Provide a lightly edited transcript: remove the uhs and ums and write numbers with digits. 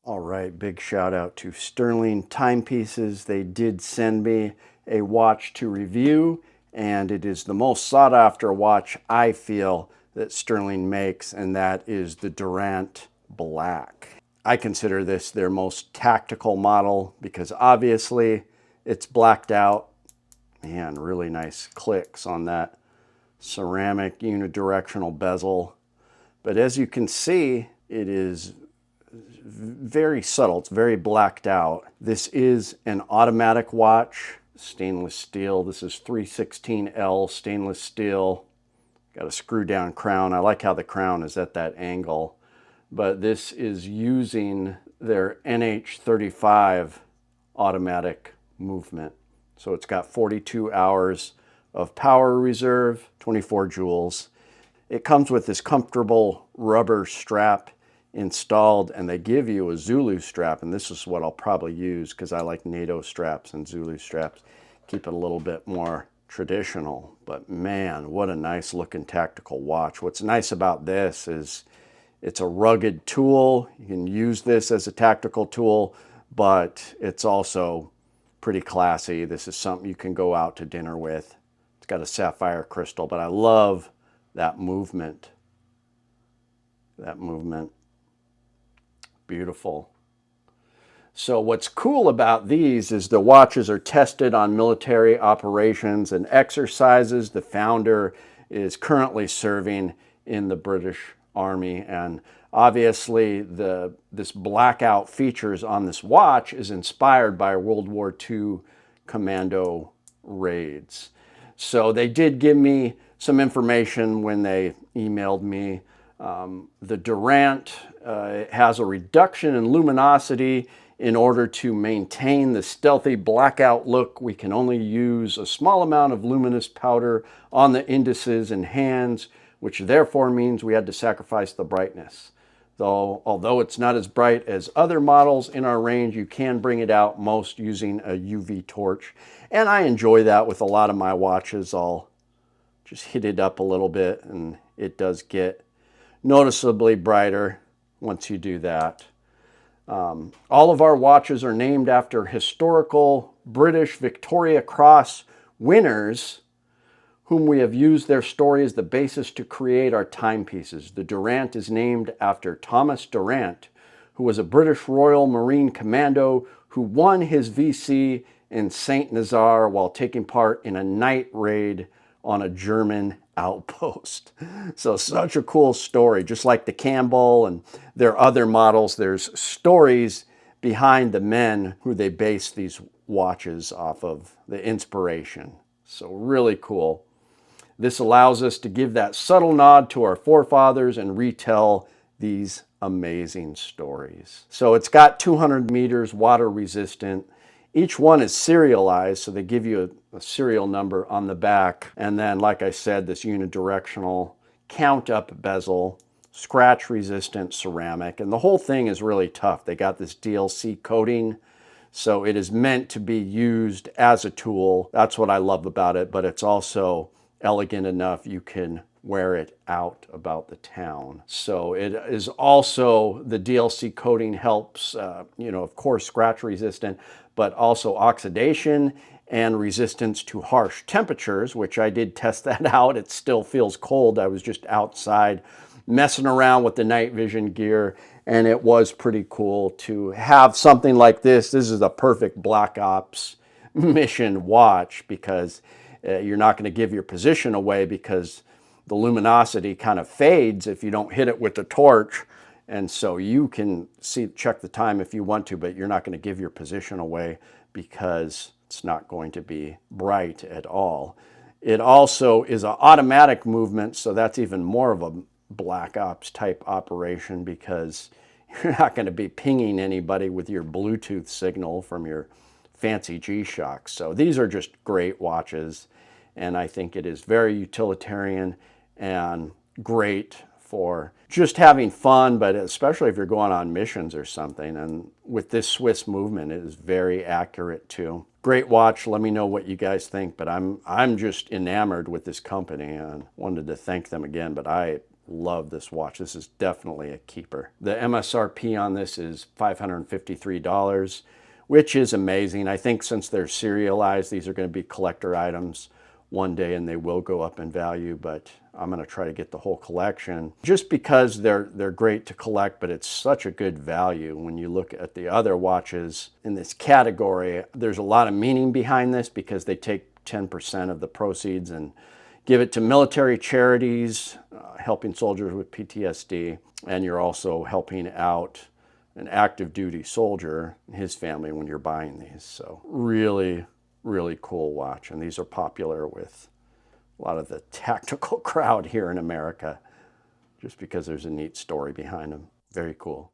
All right, big shout out to Stirling Timepieces. They did send me a watch to review, and it is the most sought after watch I feel that Stirling makes, and that is the Durrant Black. I consider this their most tactical model because obviously it's blacked out. Man, really nice clicks on that ceramic unidirectional bezel. But as you can see, it is very subtle. It's very blacked out. This is an automatic watch, stainless steel. This is 316L stainless steel. Got a screw down crown. I like how the crown is at that angle. But this is using their NH35 automatic movement. So it's got 42 hours of power reserve, 24 joules. It comes with this comfortable rubber strap installed, and they give you a Zulu strap, and this is what I'll probably use because I like NATO straps and Zulu straps. Keep it a little bit more traditional, but man, what a nice looking tactical watch. What's nice about this is it's a rugged tool. You can use this as a tactical tool, but it's also pretty classy. This is something you can go out to dinner with. It's got a sapphire crystal, but I love that movement. That movement. Beautiful. So what's cool about these is the watches are tested on military operations and exercises. The founder is currently serving in the British Army, and obviously this blackout features on this watch is inspired by World War II commando raids. So they did give me some information when they emailed me. The Durrant has a reduction in luminosity in order to maintain the stealthy blackout look. We can only use a small amount of luminous powder on the indices and hands, which therefore means we had to sacrifice the brightness. Although it's not as bright as other models in our range, you can bring it out most using a UV torch. And I enjoy that with a lot of my watches. I'll just hit it up a little bit and it does get noticeably brighter once you do that. All of our watches are named after historical British Victoria Cross winners whom we have used their story as the basis to create our timepieces. The Durrant is named after Thomas Durrant, who was a British Royal Marine Commando who won his VC in St. Nazaire while taking part in a night raid on a German outpost. So such a cool story. Just like the Campbell and their other models, there's stories behind the men who they base these watches off of, the inspiration. So really cool. This allows us to give that subtle nod to our forefathers and retell these amazing stories. So it's got 200 meters, water resistant. Each one is serialized, so they give you a serial number on the back. And then, like I said, this unidirectional count-up bezel, scratch-resistant ceramic, and the whole thing is really tough. They got this DLC coating, so it is meant to be used as a tool. That's what I love about it, but it's also elegant enough you can wear it out about the town. So it is also, the DLC coating helps, of course, scratch resistant, but also oxidation and resistance to harsh temperatures, which I did test that out. It still feels cold. I was just outside messing around with the night vision gear, and it was pretty cool to have something like this. This is a perfect Black Ops mission watch because you're not going to give your position away because the luminosity kind of fades if you don't hit it with the torch. And so you can check the time if you want to, but you're not going to give your position away because it's not going to be bright at all. It also is an automatic movement, so that's even more of a Black Ops type operation because you're not going to be pinging anybody with your Bluetooth signal from your fancy G-Shocks. So these are just great watches, and I think it is very utilitarian and great for just having fun, but especially if you're going on missions or something. And with this Swiss movement, it is very accurate too. Great watch. Let me know what you guys think, but I'm just enamored with this company and wanted to thank them again. But I love this watch. This is definitely a keeper. The MSRP on this is $553, which is amazing. I think since they're serialized, these are going to be collector items one day and they will go up in value, but I'm going to try to get the whole collection just because they're great to collect, but it's such a good value. When you look at the other watches in this category, there's a lot of meaning behind this because they take 10% of the proceeds and give it to military charities, helping soldiers with PTSD, and you're also helping out an active duty soldier and his family when you're buying these. So really, really cool watch. And these are popular with a lot of the tactical crowd here in America just because there's a neat story behind them. Very cool.